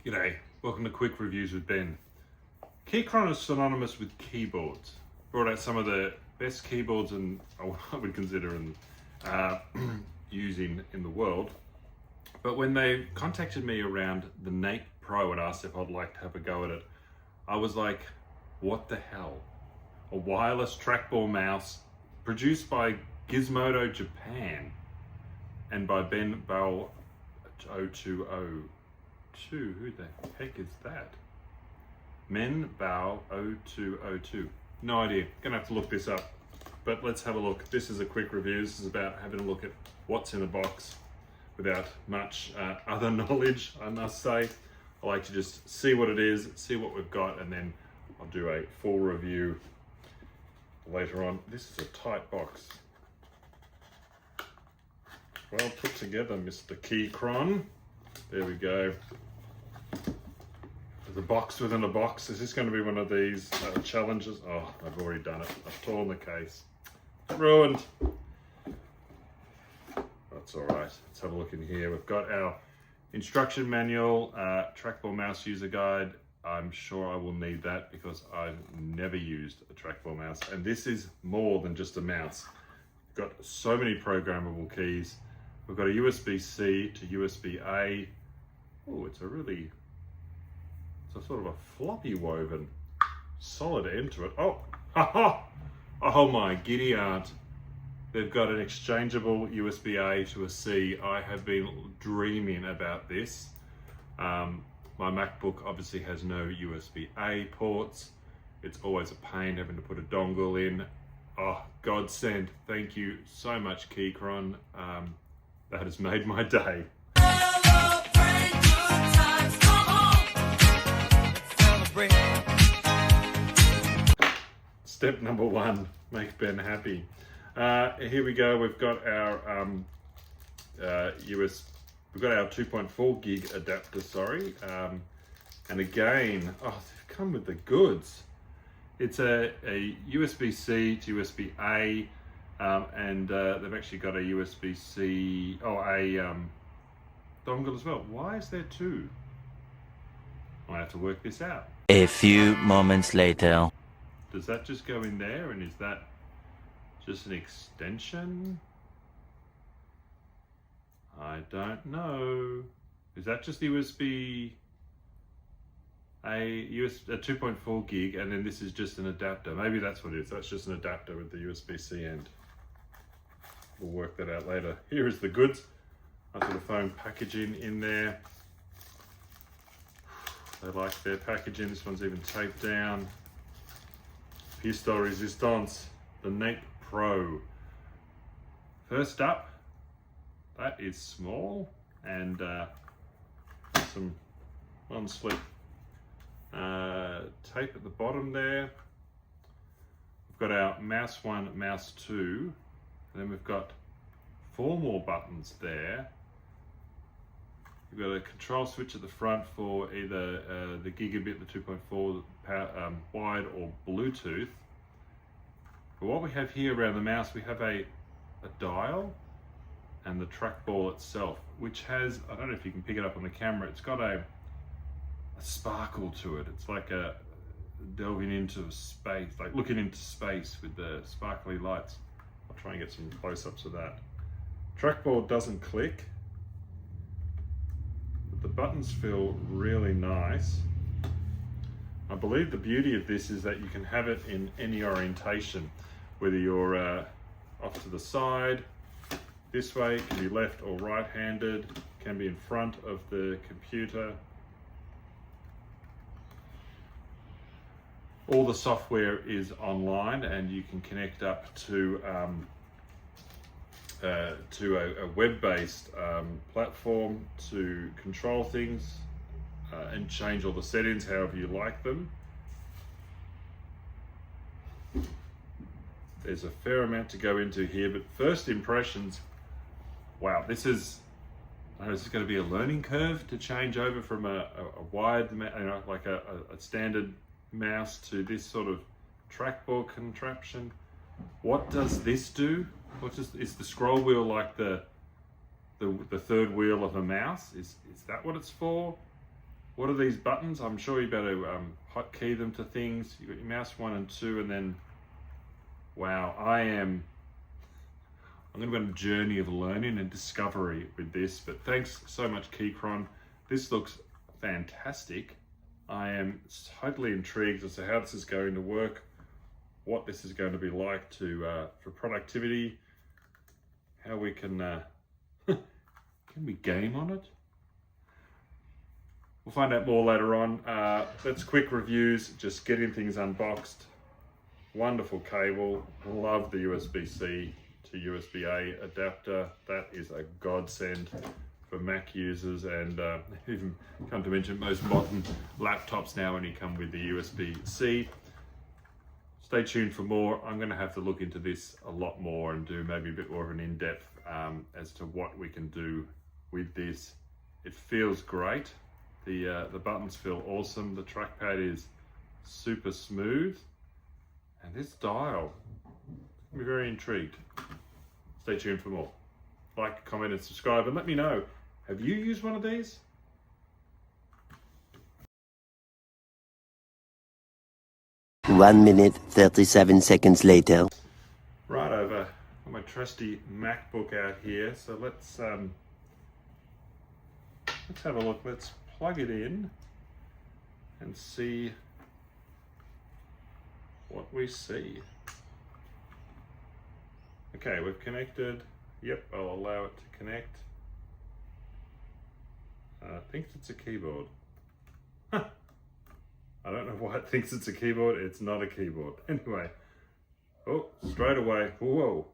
G'day, welcome to Quick Reviews with Ben. Keychron is synonymous with keyboards. Brought out some of the best keyboards and I would consider using in the world. But when they contacted me around the Nape Pro and asked if I'd like to have a go at it, I was like, what the hell? A wireless trackball mouse produced by Gizmodo Japan and by Ben Bell 0202. Who the heck is that? Men Bao 0202. No idea. Gonna have to look this up. But let's have a look. This is a quick review. This is about having a look at what's in the box without much other knowledge, I must say. I like to just see what it is, see what we've got, and then I'll do a full review later on. This is a tight box. Well put together, Mr. Keychron. There we go. There's a box within a box. Is this going to be one of these challenges? Oh, I've already done it. I've torn the case. Ruined. That's all right. Let's have a look in here. We've got our instruction manual, trackball mouse user guide. I'm sure I will need that because I've never used a trackball mouse. And this is more than just a mouse. We've got so many programmable keys. We've got a USB-C to USB-A. Oh, it's a sort of a floppy woven, solid end to it. Oh, ha ha! Oh my giddy aunt. They've got an exchangeable USB-A to a C. I have been dreaming about this. My MacBook obviously has no USB-A ports. It's always a pain having to put a dongle in. Oh, godsend. Thank you so much, Keychron. That has made my day. Step number one, make Ben happy. Here we go. We've got our we've got our 2.4 gig adapter. Sorry, and again, oh, they've come with the goods. It's a USB-C to USB-A, and they've actually got a USB-C, dongle as well. Why is there two? I have to work this out. A few moments later. Does that just go in there, and is that just an extension? I don't know. Is that just the USB, a 2.4 gig, and then this is just an adapter? Maybe that's what it is. That's just an adapter with the USB-C end. We'll work that out later. Here is the goods. Nice little foam packaging in there. They like their packaging. This one's even taped down. Pièce de résistance, the Nape Pro. First up, that is small and some non-slip tape at the bottom there. We've got our mouse 1, mouse 2, and then we've got 4 more buttons there. We've got a control switch at the front for either the gigabit, the 2.4 wide, or Bluetooth. But what we have here around the mouse, we have a dial and the trackball itself, which has, I don't know if you can pick it up on the camera, it's got a sparkle to it. It's like a delving into space, like looking into space with the sparkly lights. I'll try and get some close-ups of that. Trackball doesn't click. The buttons feel really nice. I believe the beauty of this is that you can have it in any orientation, whether you're off to the side, this way, it can be left or right-handed, can be in front of the computer. All the software is online and you can connect up to a web-based platform to control things and change all the settings however you like them. There's a fair amount to go into here, but first impressions, wow, this is going to be a learning curve to change over from a wide, like a standard mouse to this sort of trackball contraption. What does this do? Is the scroll wheel like the third wheel of a mouse? Is that what it's for? What are these buttons? I'm sure you better hotkey them to things. You've got your mouse 1 and 2, and then, wow, I'm going to go on a journey of learning and discovery with this, but thanks so much, Keychron. This looks fantastic. I am totally intrigued as to how this is going to work, what this is going to be like for productivity, how we can we game on it? We'll find out more later on. That's quick reviews, just getting things unboxed. Wonderful cable, love the USB-C to USB-A adapter. That is a godsend for Mac users, and even come to mention most modern laptops now only come with the USB-C. Stay tuned for more. I'm going to have to look into this a lot more and do maybe a bit more of an in-depth as to what we can do with this. It feels great. The buttons feel awesome. The trackpad is super smooth, and this dial, I'm very intrigued. Stay tuned for more. Like, comment, and subscribe, and let me know, have you used one of these? One minute, 37 seconds later. Right over on my trusty MacBook out here. So let's have a look. Let's plug it in and see what we see. Okay, we've connected. Yep, I'll allow it to connect. I think it's a keyboard. Huh. I don't know why it thinks it's a keyboard. It's not a keyboard. Anyway, oh, straight away, whoa.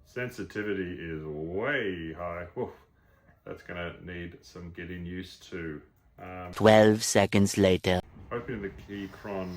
Sensitivity is way high. Whoa. That's gonna need some getting used to. 12 seconds later. Opening the Keychron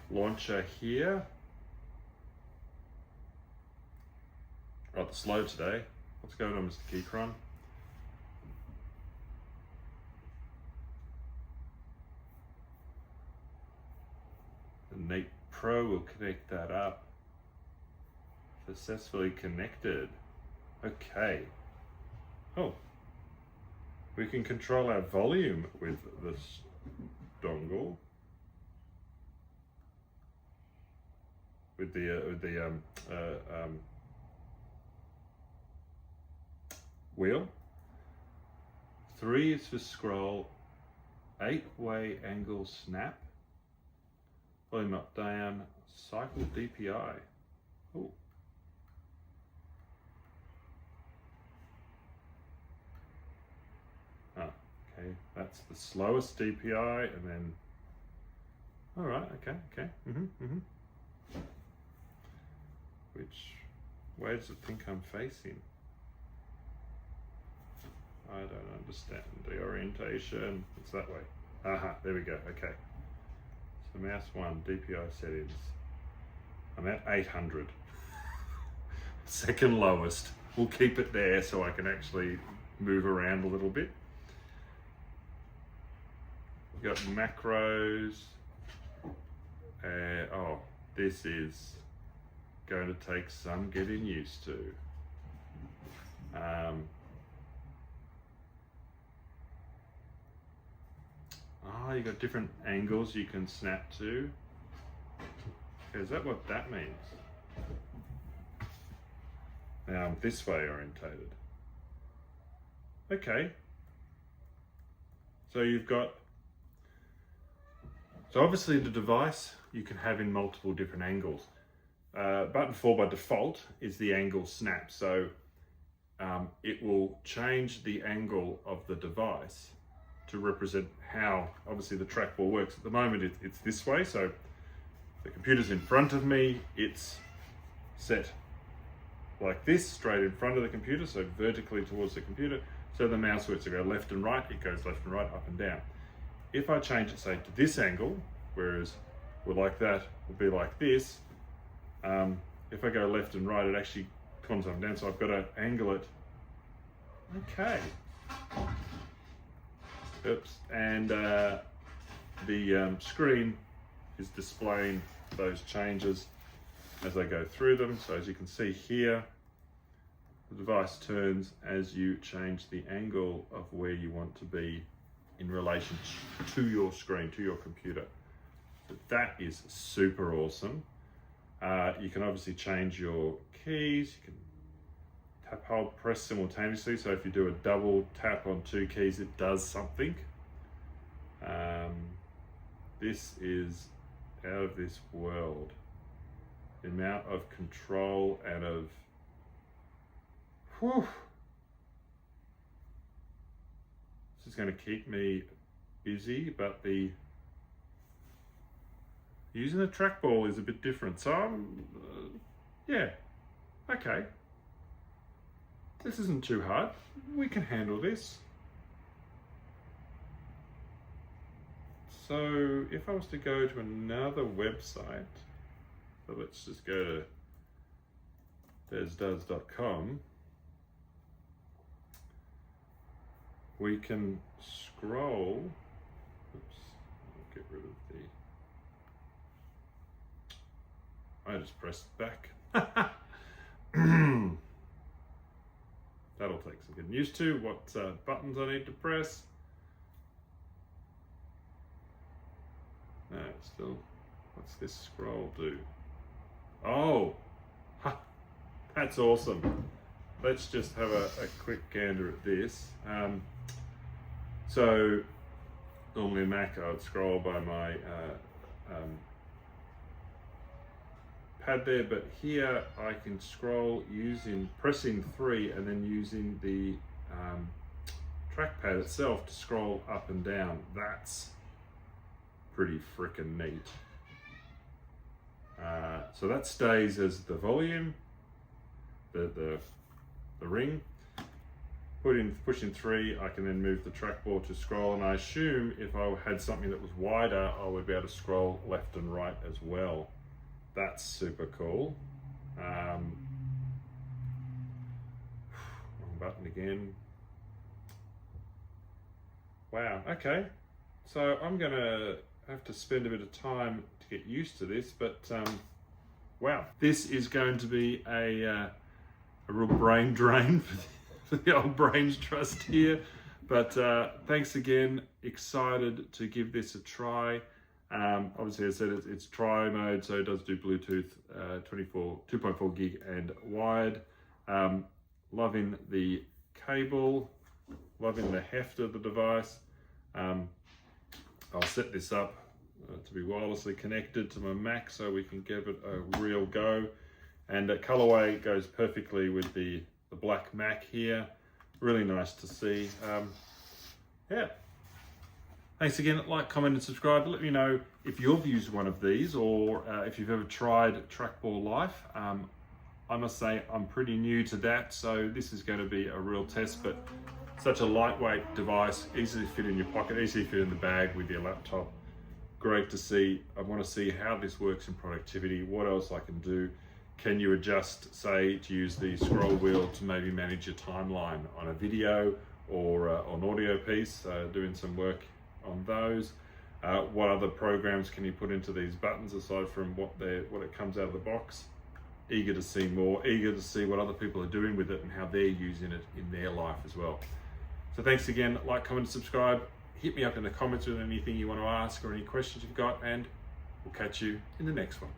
Launcher here. Rather slow today. What's going on, Mr. Keychron? The Nape Pro will connect that up. Successfully connected. Okay. Oh. We can control our volume with this dongle. With the wheel. 3 is for scroll. 8-way angle snap. Volume up, down. Cycle DPI. Ooh. Okay, that's the slowest DPI, and then, all right, okay. Which way does it think I'm facing? I don't understand the orientation. It's that way. Aha, there we go, okay. So mouse 1, DPI settings. I'm at 800. Second lowest. We'll keep it there so I can actually move around a little bit. We've got macros. Oh, this is going to take some getting used to. You got different angles you can snap to. Okay, is that what that means? Now I'm this way orientated. Okay. So you've got, so obviously the device you can have in multiple different angles. Button 4 by default is the angle snap. So it will change the angle of the device to represent how obviously the trackball works. At the moment it's this way, so the computer's in front of me, it's set like this, straight in front of the computer, so vertically towards the computer. So the mouse works to go left and right, it goes left and right, up and down. If I change it, say, to this angle, whereas we're like that, would be like this, if I go left and right, it actually comes up and down, so I've got to angle it. Okay. Oops, and the screen is displaying those changes as I go through them. So as you can see here, the device turns as you change the angle of where you want to be in relation to your screen, to your computer. So that is super awesome. You can obviously change your keys. You can tap, hold, press simultaneously. So if you do a double tap on two keys, it does something. This is out of this world. The amount of control and of, whew. This is going to keep me busy, but using a trackball is a bit different. So I'm, yeah, okay. This isn't too hard. We can handle this. So if I was to go to another website, so let's just go to desdoes.com. We can scroll. Oops, I'll get rid of the. I just pressed back. That'll take some getting used to. What buttons I need to press. No, still. What's this scroll do? Oh, that's awesome. Let's just have a quick gander at this. So normally a Mac, I would scroll by my pad there, but here I can scroll pressing 3 and then using the trackpad itself to scroll up and down. That's pretty freaking neat. So that stays as the volume, the ring. Pushing 3, I can then move the trackball to scroll, and I assume if I had something that was wider, I would be able to scroll left and right as well. That's super cool. Wrong button again. Wow, okay. So I'm gonna have to spend a bit of time to get used to this, but wow, this is going to be a real brain drain for the old brains trust here. But thanks again, excited to give this a try. Obviously, as I said, it's tri mode, so it does do Bluetooth, 2.4 gig and wired. Loving the cable, loving the heft of the device. I'll set this up to be wirelessly connected to my Mac so we can give it a real go. And colorway goes perfectly with the black Mac here. Really nice to see. Yeah. Thanks again. Like, comment, and subscribe. Let me know if you've used one of these or if you've ever tried Trackball Life. I must say I'm pretty new to that, so this is going to be a real test, but such a lightweight device, easily fit in your pocket, easily fit in the bag with your laptop. Great to see. I want to see how this works in productivity, what else I can do. Can you adjust, say, to use the scroll wheel to maybe manage your timeline on a video or an audio piece, doing some work on those. What other programs can you put into these buttons aside from what it comes out of the box? Eager to see more, eager to see what other people are doing with it and how they're using it in their life as well. So thanks again. Like, comment, subscribe. Hit me up in the comments with anything you want to ask or any questions you've got, and we'll catch you in the next one.